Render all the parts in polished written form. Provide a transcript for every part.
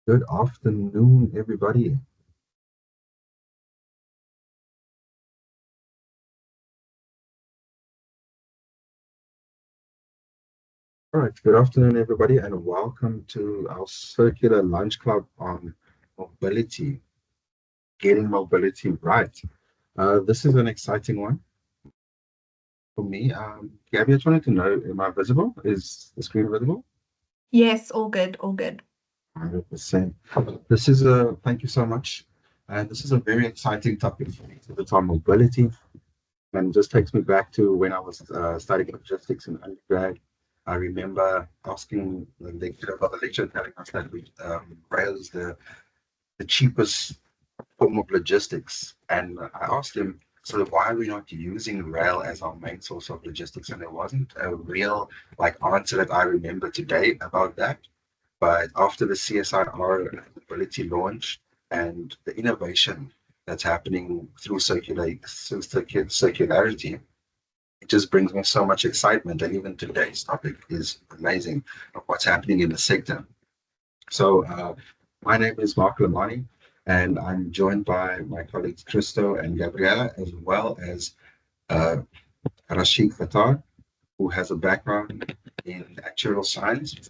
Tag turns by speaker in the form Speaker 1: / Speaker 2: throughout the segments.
Speaker 1: Good afternoon, everybody. All right, good afternoon, everybody, and welcome to our circular lunch club on mobility, getting mobility right. This is an exciting one for me. Gabby, I just wanted to know, am I visible? Is the screen visible?
Speaker 2: Yes, all good, all good.
Speaker 1: 100%. Thank you so much. And this is a very exciting topic for me. So it's on mobility. And just takes me back to when I was studying logistics in undergrad. I remember asking the lecturer about the lecturer telling us that rail is the cheapest form of logistics. And I asked him, so why are we not using rail as our main source of logistics? And there wasn't a real answer that I remember today about that. But after the CSIR ability launch and the innovation that's happening through circularity, it just brings me so much excitement. And even today's topic is amazing of what's happening in the sector. So my name is Mark Lamani, and I'm joined by my colleagues Christo and Gabriela, as well as uh, Rashiq Fataar, who has a background in natural science,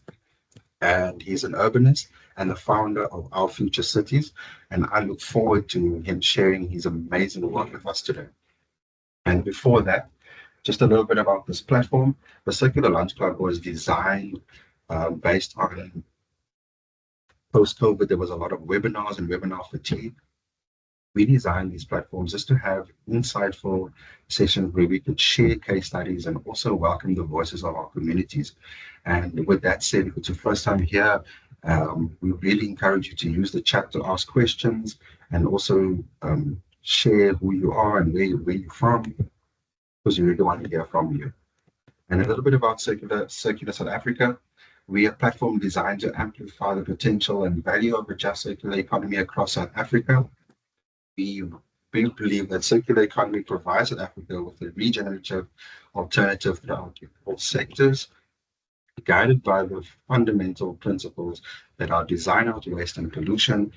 Speaker 1: and he's an urbanist and the founder of Our Future Cities. And I look forward to him sharing his amazing work with us today. And before that, just a little bit about this platform. The Circular Lunch Club was designed based on post-COVID. There was a lot of webinars and webinar fatigue. We designed these platforms just to have insightful sessions where we could share case studies and also welcome the voices of our communities. And with that said, if it's your first time here, we really encourage you to use the chat to ask questions and also share who you are and where you're from, because we really want to hear from you. And a little bit about Circular South Africa. We are a platform designed to amplify the potential and value of a just circular economy across South Africa. We, we believe that circular economy provides South Africa with a regenerative alternative throughout all sectors, guided by the fundamental principles that are design out waste and pollution,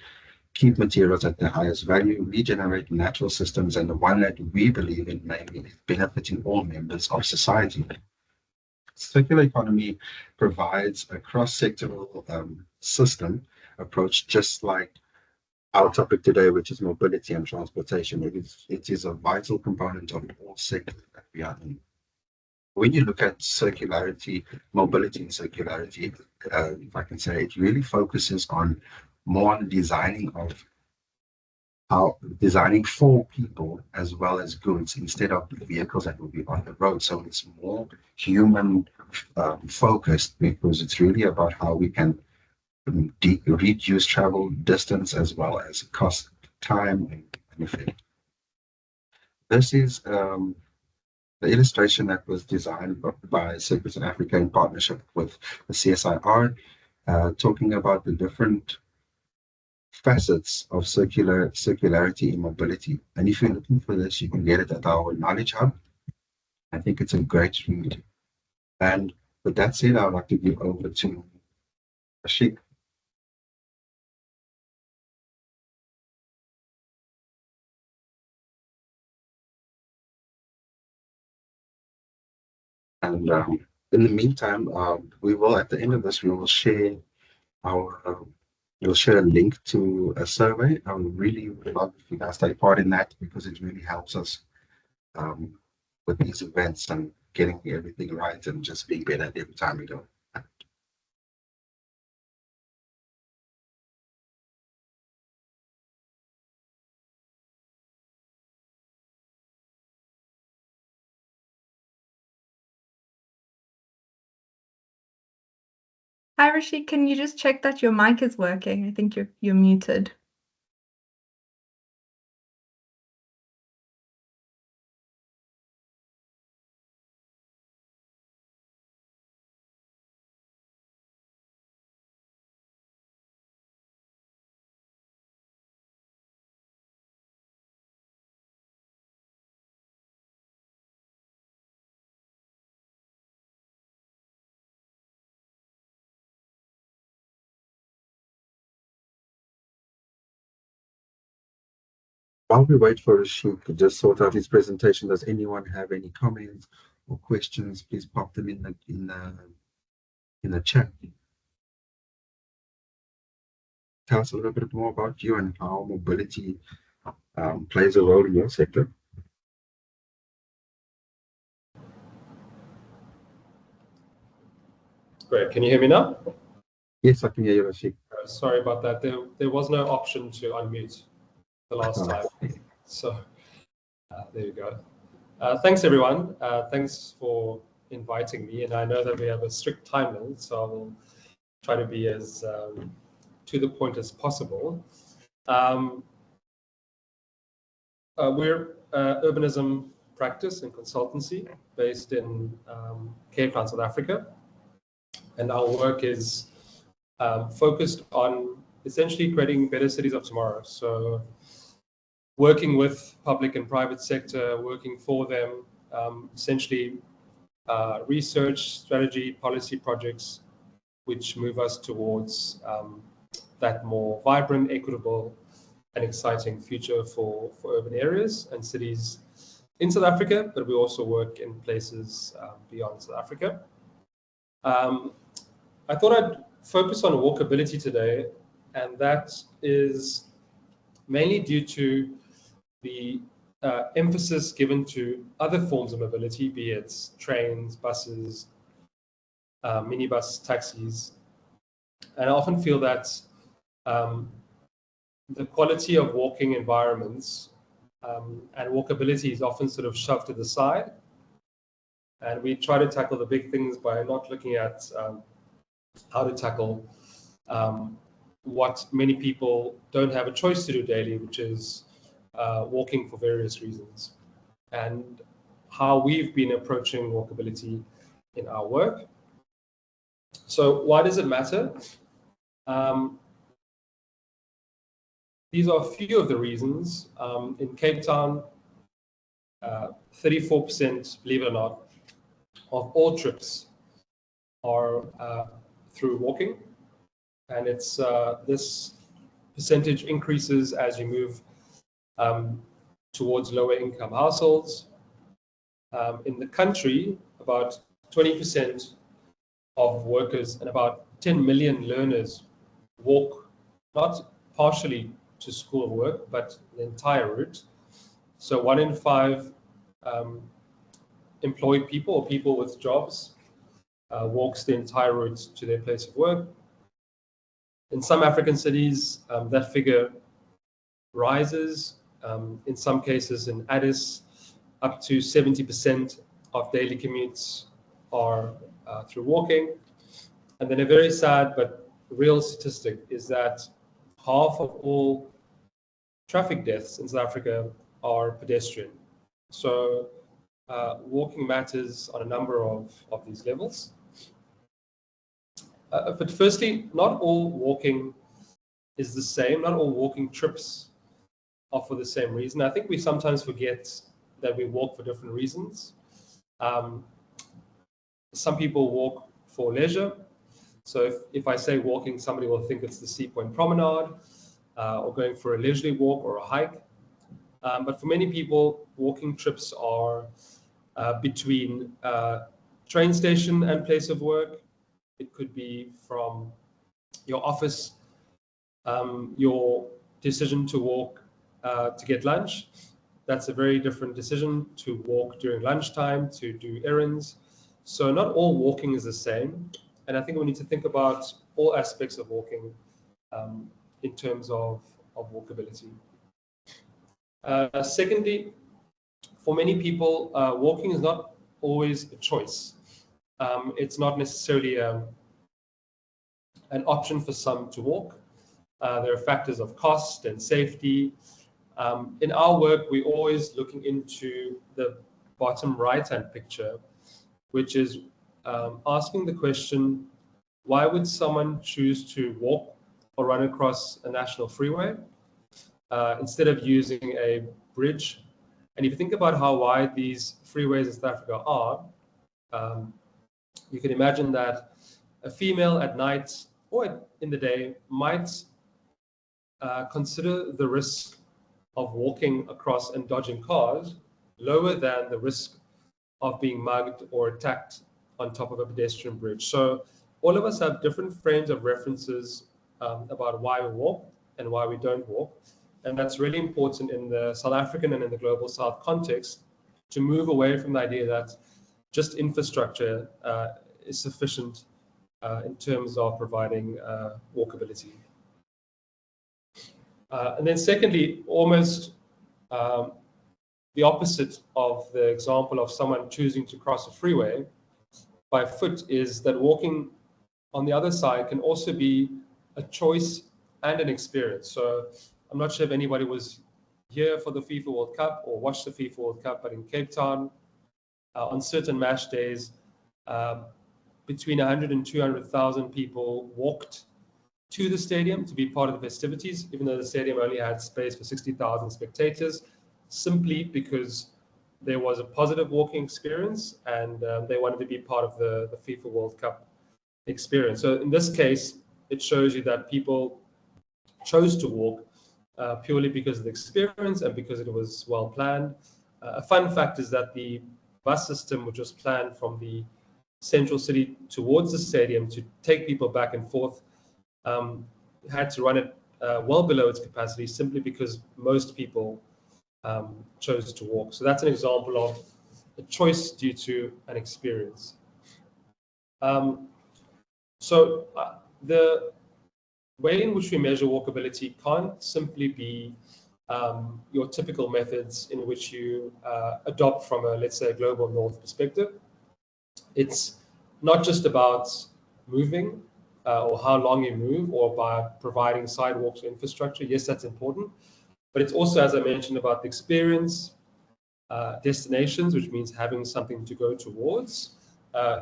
Speaker 1: keep materials at their highest value, regenerate natural systems, and the one that we believe in mainly is benefiting all members of society. Circular economy provides a cross-sectoral system approach, just like our topic today, which is mobility and transportation. It is a vital component of all sectors that we are in. When you look at circularity, mobility and circularity, if I can say, it really focuses on more on designing of how designing for people as well as goods instead of the vehicles that will be on the road. So it's more human focused because it's really about how we can reduce travel distance as well as cost, time, and effect. This is the illustration that was designed by Circuits in Africa in partnership with the CSIR, talking about the different facets of circularity in mobility. And if you're looking for this, you can get it at our Knowledge Hub. I think it's a great read. And with that said, I'd like to give over to Ashik. And in the meantime, we will, at the end of this, we will share our, we'll share a link to a survey. I would really love if you guys take part in that because it really helps us um, with these events and getting everything right and just being better every time we go.
Speaker 2: Hi, Rashiq, can you just check that your mic is working? I think you're muted.
Speaker 1: While we wait for Rashiq to just sort out his presentation, does anyone have any comments or questions? Please pop them in the chat. Tell us a little bit more about you and how mobility plays a role in your sector.
Speaker 3: Great. Can you hear me now?
Speaker 1: Yes, I can hear you, Rashiq.
Speaker 3: Sorry about that. There was no option to unmute the last time. So there you go. Thanks, everyone. Thanks for inviting me. And I know that we have a strict time limit, so I'll try to be as to the point as possible. We're urbanism practice and consultancy based in Cape Town, South Africa. And our work is focused on essentially creating better cities of tomorrow. So working with public and private sector, working for them, essentially research, strategy, policy projects, which move us towards that more vibrant, equitable, and exciting future for urban areas and cities in South Africa, but we also work in places beyond South Africa. I thought I'd focus on walkability today, and that is mainly due to the emphasis given to other forms of mobility, be it trains, buses, minibus, taxis. And I often feel that the quality of walking environments and walkability is often sort of shoved to the side. And we try to tackle the big things by not looking at how to tackle what many people don't have a choice to do daily, which is walking for various reasons, and how we've been approaching walkability in our work. So why does it matter? These are a few of the reasons. In Cape Town, 34%, believe it or not, of all trips are through walking, and it's this percentage increases as you move towards lower income households. In the country, about 20% of workers and about 10 million learners walk, not partially to school or work, but the entire route. So 1 in 5 employed people or people with jobs walks the entire route to their place of work. In some African cities, that figure rises. In some cases, in Addis, up to 70% of daily commutes are through walking. And then a very sad but real statistic is that half of all traffic deaths in South Africa are pedestrian. So walking matters on a number of these levels. But firstly, not all walking is the same. Not all walking trips are for the same reason. I think we sometimes forget that we walk for different reasons. Some people walk for leisure. So if I say walking, somebody will think it's the Sea Point Promenade or going for a leisurely walk or a hike. But for many people, walking trips are between train station and place of work. It could be from your office, your decision to walk to get lunch. That's a very different decision to walk during lunchtime, to do errands. So not all walking is the same. And I think we need to think about all aspects of walking in terms of walkability. Secondly, for many people, walking is not always a choice. It's not necessarily an option for some to walk. There are factors of cost and safety. In our work, we're always looking into the bottom right-hand picture, which is asking the question, why would someone choose to walk or run across a national freeway instead of using a bridge? And if you think about how wide these freeways in South Africa are, you can imagine that a female at night or in the day might consider the risk of walking across and dodging cars lower than the risk of being mugged or attacked on top of a pedestrian bridge. So all of us have different frames of references about why we walk and why we don't walk. And that's really important in the South African and in the global South context to move away from the idea that just infrastructure is sufficient in terms of providing walkability. And then secondly, almost the opposite of the example of someone choosing to cross a freeway by foot is that walking on the other side can also be a choice and an experience. So I'm not sure if anybody was here for the FIFA World Cup or watched the FIFA World Cup, but in Cape Town, on certain match days, between 100 and 200,000 people walked to the stadium to be part of the festivities, even though the stadium only had space for 60,000 spectators, simply because there was a positive walking experience and they wanted to be part of the FIFA World Cup experience. So in this case, it shows you that people chose to walk purely because of the experience and because it was well planned. A fun fact is that the bus system, which was planned from the central city towards the stadium to take people back and forth, had to run it well below its capacity simply because most people chose to walk. So that's an example of a choice due to an experience. The way in which we measure walkability can't simply be your typical methods in which you adopt from a, let's say, a global north perspective. It's not just about moving or how long you move or by providing sidewalks or infrastructure. Yes, that's important. But it's also, as I mentioned, about the experience, destinations, which means having something to go towards,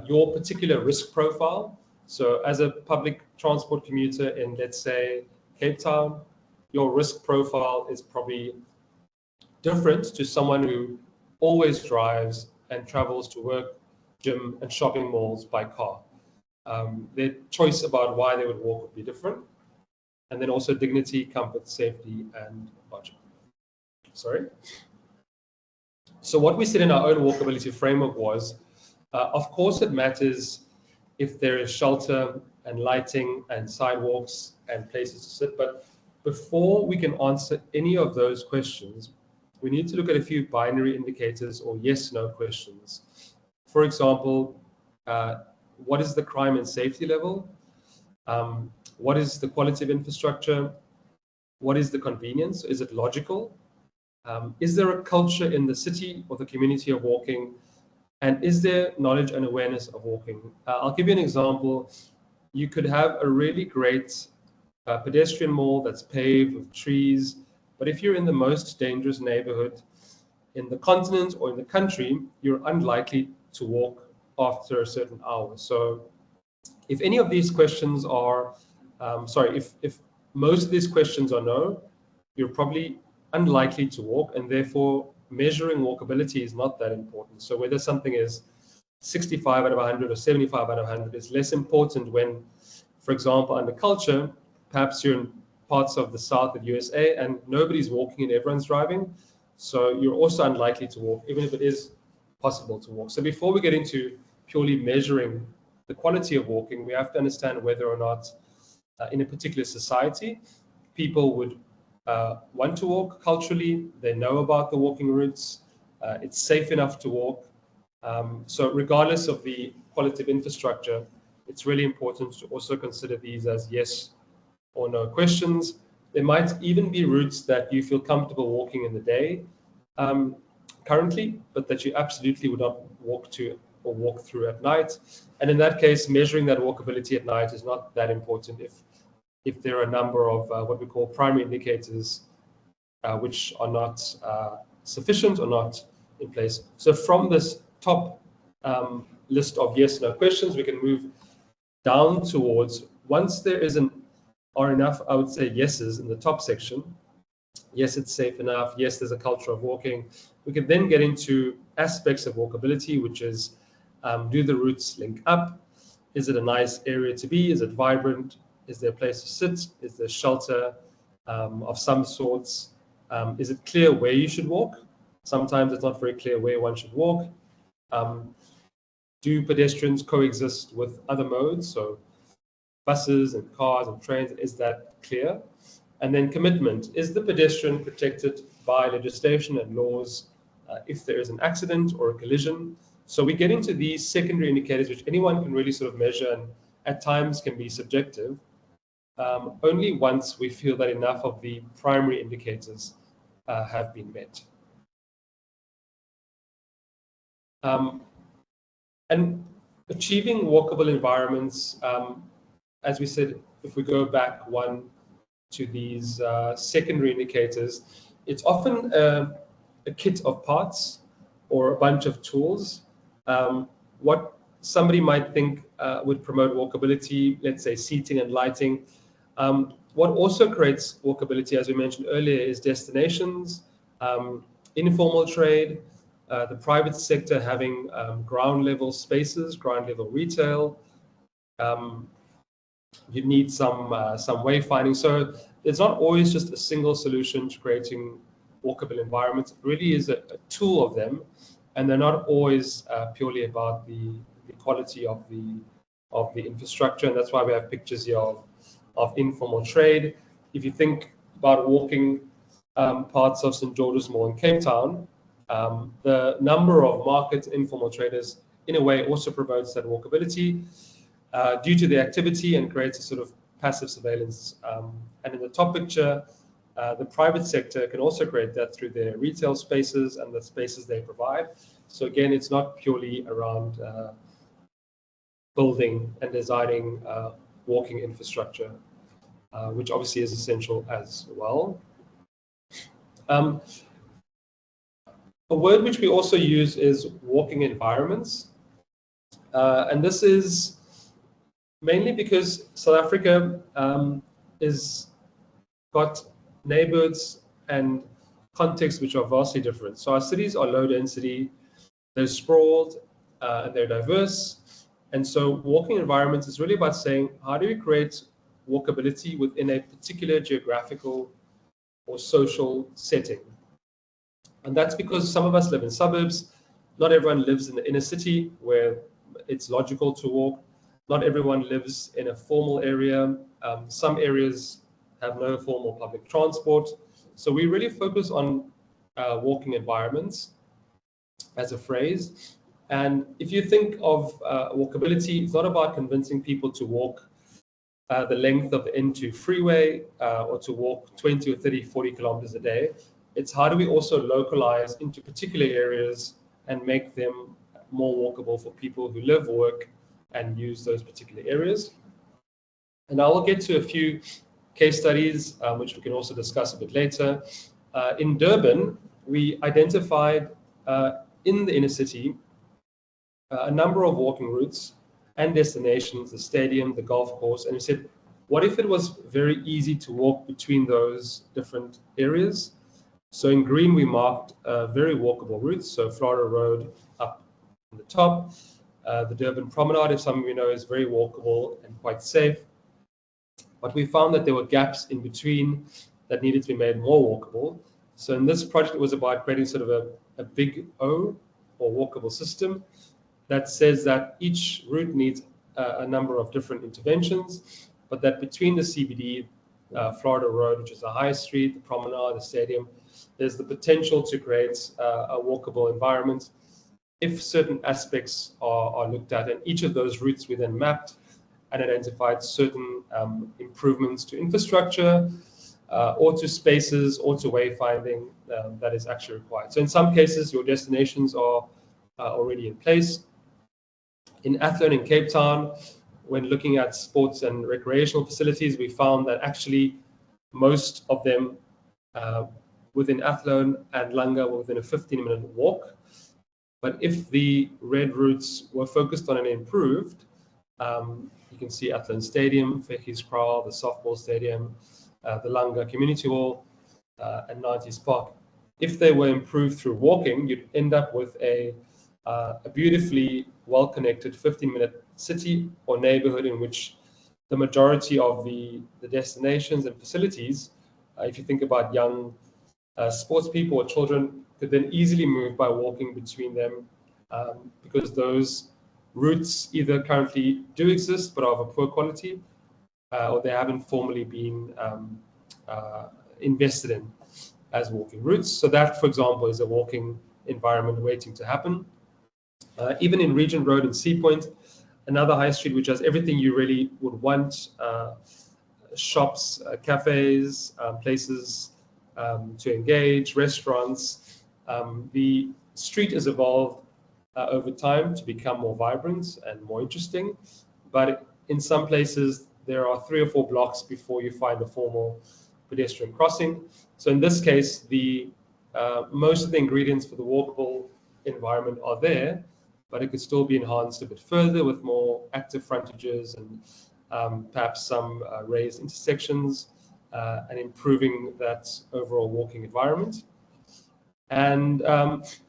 Speaker 3: your particular risk profile. So as a public transport commuter in, let's say, Cape Town, your risk profile is probably different to someone who always drives and travels to work, gym, and shopping malls by car. Their choice about why they would walk would be different. And then also dignity, comfort, safety, and budget. Sorry. So what we said in our own walkability framework was, of course, it matters if there is shelter and lighting and sidewalks and places to sit. But before we can answer any of those questions, we need to look at a few binary indicators or yes/no questions. For example, what is the crime and safety level? What is the quality of infrastructure? What is the convenience? Is it logical? Is there a culture in the city or the community of walking? And is there knowledge and awareness of walking? I'll give you an example. You could have a really great pedestrian mall that's paved with trees, but if you're in the most dangerous neighborhood in the continent or in the country, you're unlikely to walk after a certain hour. So if any of these questions are, if most of these questions are no, you're probably unlikely to walk, and therefore measuring walkability is not that important. So whether something is 65 out of 100 or 75 out of 100 is less important when, for example, under culture, perhaps you're in parts of the South of USA and nobody's walking and everyone's driving. So you're also unlikely to walk, even if it is possible to walk. So before we get into purely measuring the quality of walking, we have to understand whether or not in a particular society, people would want to walk culturally, they know about the walking routes, it's safe enough to walk. So regardless of the quality of infrastructure, it's really important to also consider these as yes or no questions. There might even be routes that you feel comfortable walking in the day currently, but that you absolutely would not walk to or walk through at night. And in that case, measuring that walkability at night is not that important if there are a number of what we call primary indicators which are not sufficient or not in place. So from this top list of yes/no questions, we can move down towards, once there are enough, I would say, yeses in the top section. Yes, it's safe enough. Yes, there's a culture of walking. We can then get into aspects of walkability, which is, do the routes link up? Is it a nice area to be? Is it vibrant? Is there a place to sit? Is there shelter of some sorts? Is it clear where you should walk? Sometimes it's not very clear where one should walk. Do pedestrians coexist with other modes? So buses and cars and trains, is that clear? And then commitment. Is the pedestrian protected by legislation and laws if there is an accident or a collision? So we get into these secondary indicators, which anyone can really sort of measure and at times can be subjective, only once we feel that enough of the primary indicators have been met. And achieving walkable environments, as we said, if we go back one to these secondary indicators, it's often a kit of parts or a bunch of tools. What somebody might think would promote walkability, let's say seating and lighting. What also creates walkability, as we mentioned earlier, is destinations, informal trade, the private sector having ground level spaces, ground level retail. You need some wayfinding. So it's not always just a single solution to creating walkable environments. It really is a tool of them, and they're not always purely about the quality of the infrastructure. And that's why we have pictures here of informal trade. If you think about walking parts of St. George's Mall in Cape Town, the number of market informal traders in a way also promotes that walkability due to the activity and creates a sort of passive surveillance. And in the top picture, the private sector can also create that through their retail spaces and the spaces they provide. So again, it's not purely around building and designing walking infrastructure, which obviously is essential as well. A word which we also use is walking environments. And this is mainly because South Africa is got neighborhoods and contexts which are vastly different. So our cities are low density, they're sprawled, and they're diverse. And so walking environments is really about saying, how do we create walkability within a particular geographical or social setting? And that's because some of us live in suburbs. Not everyone lives in the inner city where it's logical to walk. Not everyone lives in a formal area. Some areas have no formal public transport. So we really focus on walking environments as a phrase. And if you think of walkability, it's not about convincing people to walk the length of the N2 freeway or to walk 20 or 30, 40 kilometers a day. It's how do we also localize into particular areas and make them more walkable for people who live, work, and use those particular areas. And I will get to a few case studies, which we can also discuss a bit later. In Durban, we identified in the inner city a number of walking routes and destinations, the stadium, the golf course, and we said, what if it was very easy to walk between those different areas? So in green, we marked very walkable routes. So Florida Road up on the top. The Durban Promenade, if some of you know, is very walkable and quite safe. But we found that there were gaps in between that needed to be made more walkable. So in this project, it was about creating sort of a big O or walkable system that says that each route needs a number of different interventions, but that between the CBD, Florida Road, which is the high street, the promenade, the stadium, there's the potential to create a walkable environment if certain aspects are looked at. And each of those routes we then mapped and identified certain improvements to infrastructure or to spaces or to wayfinding that is actually required. So in some cases, your destinations are already in place. In Athlone in Cape Town, when looking at sports and recreational facilities, we found that actually most of them within Athlone and Langa were within a 15-minute walk. But if the red routes were focused on and improved, you can see Athlone Stadium, Fekhi's Kraal, the softball stadium, the Langa Community Hall, and 90s Park. If they were improved through walking, you'd end up with a beautifully well-connected 15-minute city or neighborhood in which the majority of the destinations and facilities, if you think about young sports people or children could then easily move by walking between them, because those routes either currently do exist but are of a poor quality, or they haven't formally been invested in as walking routes. So that, for example, is a walking environment waiting to happen. Even in Regent Road and Sea Point, another high street which has everything you really would want, shops, cafes, places to engage, restaurants. The street has evolved over time to become more vibrant and more interesting, but in some places there are 3 or 4 blocks before you find a formal pedestrian crossing. So in this case, the most of the ingredients for the walkable environment are there, but it could still be enhanced a bit further with more active frontages and perhaps some raised intersections, and improving that overall walking environment. And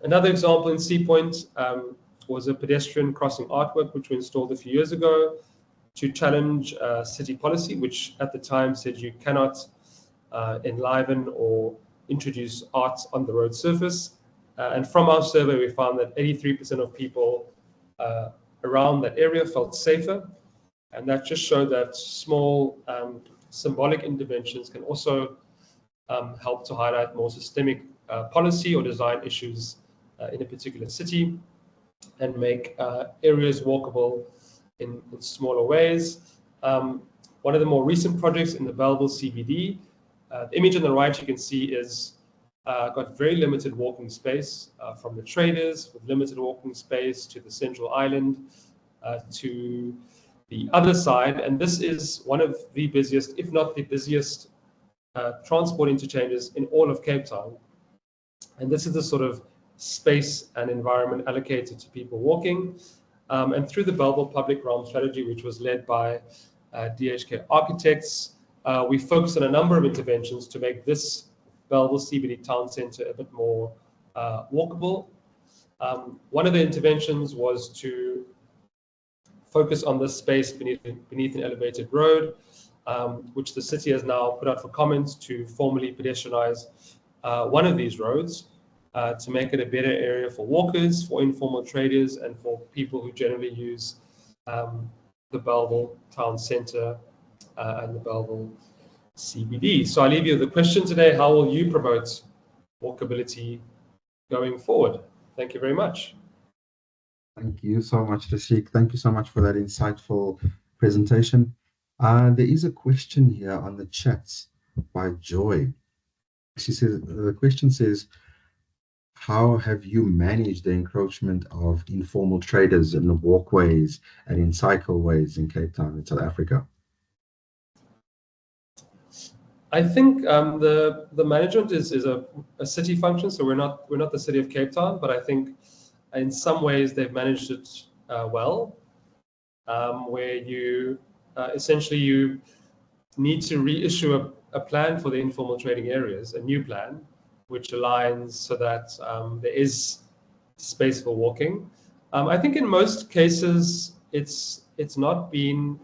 Speaker 3: another example in Sea Point was a pedestrian crossing artwork which we installed a few years ago to challenge city policy, which at the time said you cannot enliven or introduce art on the road surface. And from our survey, we found that 83% of people around that area felt safer. And that just showed that small symbolic interventions can also help to highlight more systemic policy or design issues in a particular city and make areas walkable in smaller ways. One of the more recent projects in the Belleville CBD, the image on the right you can see is got very limited walking space, from the traders with limited walking space to the central island to the other side. And this is one of the busiest, if not the busiest, transport interchanges in all of Cape Town. And this is the sort of space and environment allocated to people walking. And through the Belleville Public Realm Strategy, which was led by DHK Architects, we focused on a number of interventions to make this Belleville CBD town centre a bit more walkable. One of the interventions was to focus on the space beneath an elevated road, which the city has now put out for comments to formally pedestrianize one of these roads to make it a better area for walkers, for informal traders, and for people who generally use the Belleville town centre and the Belleville CBD. So I leave you with the question today: how will you promote walkability going forward? Thank you very much.
Speaker 1: Thank you so much, Rashiq. Thank you so much for that insightful presentation. There is a question here on the chats by Joy. She says, the question says, how have you managed the encroachment of informal traders in the walkways and in cycleways in Cape Town, in South Africa?
Speaker 3: I think the management is a city function, so we're not the city of Cape Town, but I think in some ways they've managed it well, where you essentially you need to reissue a plan for the informal trading areas, a new plan, which aligns so that there is space for walking. I think in most cases it's not been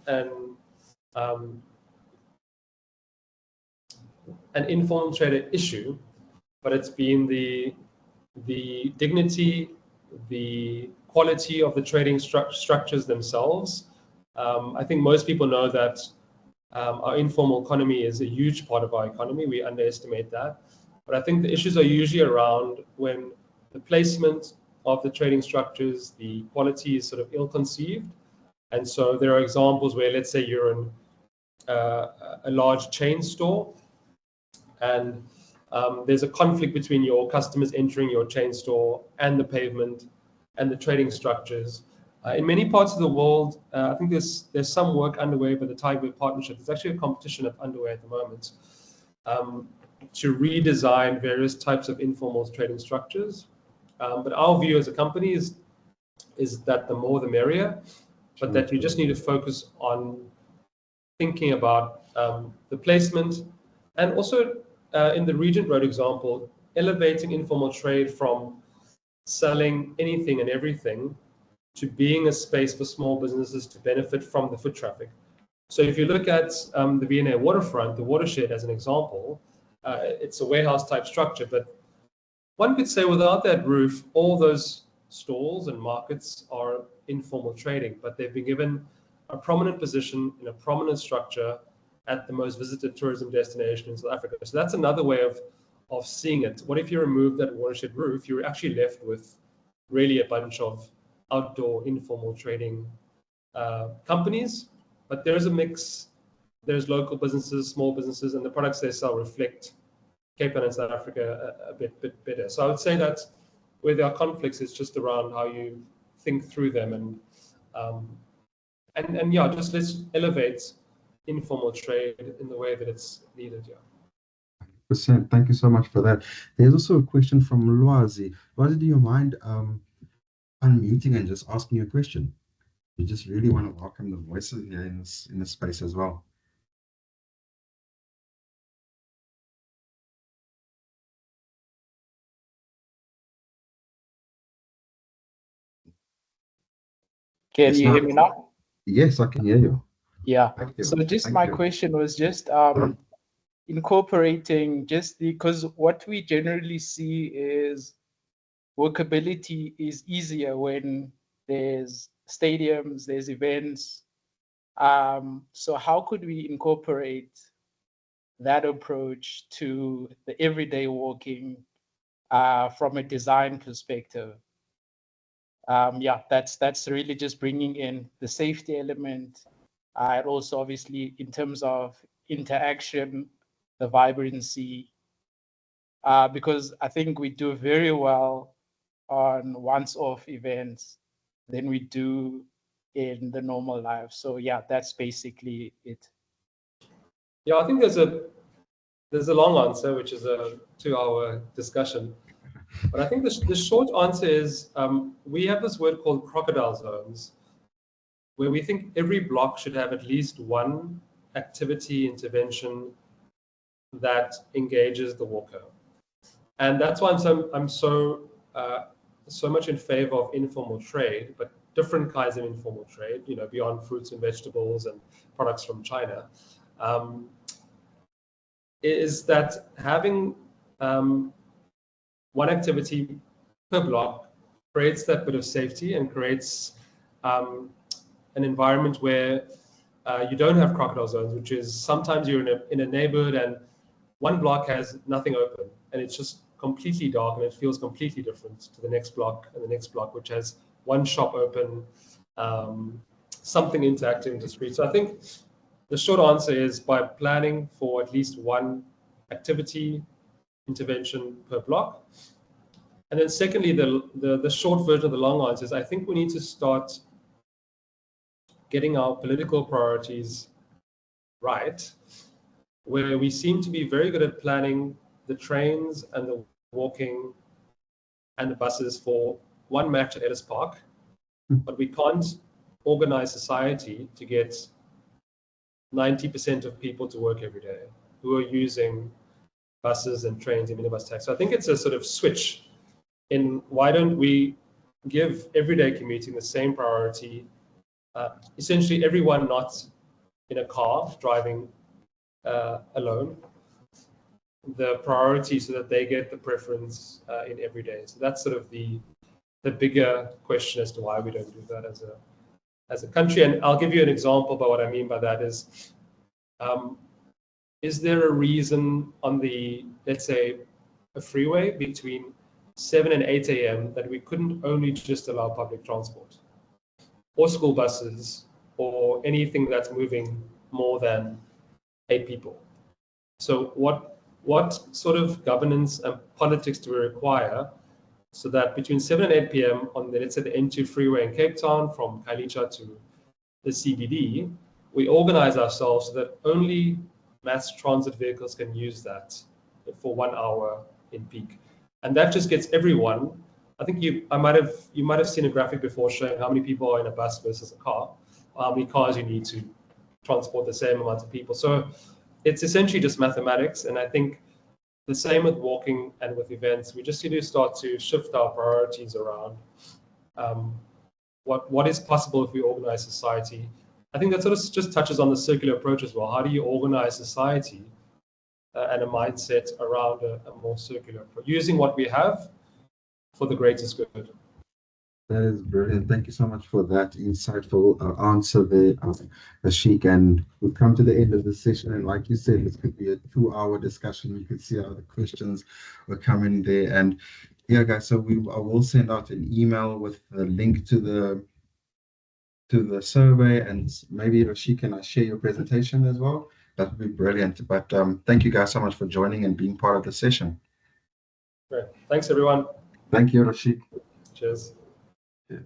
Speaker 3: an informal trader issue, but it's been the dignity, the quality of the trading structures themselves. I think most people know that our informal economy is a huge part of our economy. We underestimate that. But I think the issues are usually around when the placement of the trading structures, the quality is sort of ill-conceived. And so there are examples where, let's say you're in a large chain store, and there's a conflict between your customers entering your chain store and the pavement and the trading structures. In many parts of the world, I think there's some work underway by the Tiger Partnership. There's actually a competition underway at the moment to redesign various types of informal trading structures. But our view as a company is that the more the merrier, but that you just need to focus on thinking about the placement, and also in the Regent Road example, elevating informal trade from selling anything and everything to being a space for small businesses to benefit from the foot traffic. So if you look at the V&A waterfront, the watershed as an example, it's a warehouse type structure, but one could say without that roof, all those stalls and markets are informal trading, but they've been given a prominent position in a prominent structure at the most visited tourism destination in South Africa. So that's another way of seeing it. What if you remove that watershed roof? You're actually left with really a bunch of outdoor informal trading companies, but there's a mix. There's local businesses, small businesses, and the products they sell reflect Cape Town and South Africa a bit better. So I would say that where there are conflicts, it's just around how you think through them, and yeah, just let's elevate informal trade in the way that it's needed. Yeah.
Speaker 1: Percent. Thank you so much for that. There's also a question from Lwazi. Lwazi, do you mind unmuting and just asking your question? We just really want to welcome the voices here in this space as well.
Speaker 4: Can you hear me now?
Speaker 1: Yes, I can hear you.
Speaker 4: Yeah.
Speaker 1: Thank you.
Speaker 4: So just
Speaker 1: Thank
Speaker 4: my
Speaker 1: you.
Speaker 4: question was just incorporating just because what we generally see is workability is easier when there's stadiums, there's events. So how could we incorporate that approach to the everyday walking from a design perspective? Yeah, that's really just bringing in the safety element. And also, obviously, in terms of interaction, the vibrancy, because I think we do very well on once-off events than we do in the normal life. So yeah, that's basically it.
Speaker 3: Yeah, I think there's a long answer, which is a 2-hour discussion. But I think the short answer is we have this word called crocodile zones, where we think every block should have at least one activity intervention that engages the walker. And that's why I'm so much in favor of informal trade, but different kinds of informal trade, beyond fruits and vegetables and products from China, is that having one activity per block creates that bit of safety and creates an environment where you don't have crocodile zones, which is sometimes you're in a neighborhood and one block has nothing open and it's just completely dark and it feels completely different to the next block and the next block, which has one shop open, something interacting with the street. So I think the short answer is by planning for at least one activity intervention per block. And then secondly, the short version of the long answer is I think we need to start getting our political priorities right, where we seem to be very good at planning the trains and the walking and the buses for one match at Ellis Park, but we can't organize society to get 90% of people to work every day who are using buses and trains and minibus taxis. So I think it's a sort of switch in why don't we give everyday commuting the same priority, essentially everyone not in a car driving alone, the priority so that they get the preference in every day. So that's sort of the bigger question as to why we don't do that as a country. And I'll give you an example. But what I mean by that is there a reason on the, let's say, a freeway between 7 and 8 a.m. that we couldn't only just allow public transport or school buses or anything that's moving more than 8 people? So what sort of governance and politics do we require so that between 7 and 8 p.m. on the, let's say, the N2 freeway in Cape Town from Khayelitsha to the CBD, we organize ourselves so that only mass transit vehicles can use that for 1 hour in peak, and that just gets everyone. I think you might have seen a graphic before showing how many people are in a bus versus a car, how many cars you need to transport the same amount of people. So it's essentially just mathematics, and I think the same with walking and with events. We just need to start to shift our priorities around what is possible if we organize society. I think that sort of just touches on the circular approach as well. How do you organize society and a mindset around a more circular approach, using what we have for the greatest good.
Speaker 1: That is brilliant. Thank you so much for that insightful answer there, Rashiq. And we've come to the end of the session. And like you said, this could be a 2-hour discussion. You can see how the questions were coming there. And yeah, guys, so I will send out an email with the link to the survey, and maybe Rashiq, can I share your presentation as well? That would be brilliant. But thank you guys so much for joining and being part of the session.
Speaker 3: Great. Thanks, everyone.
Speaker 1: Thank you, Rashiq.
Speaker 3: Cheers.
Speaker 1: Yeah.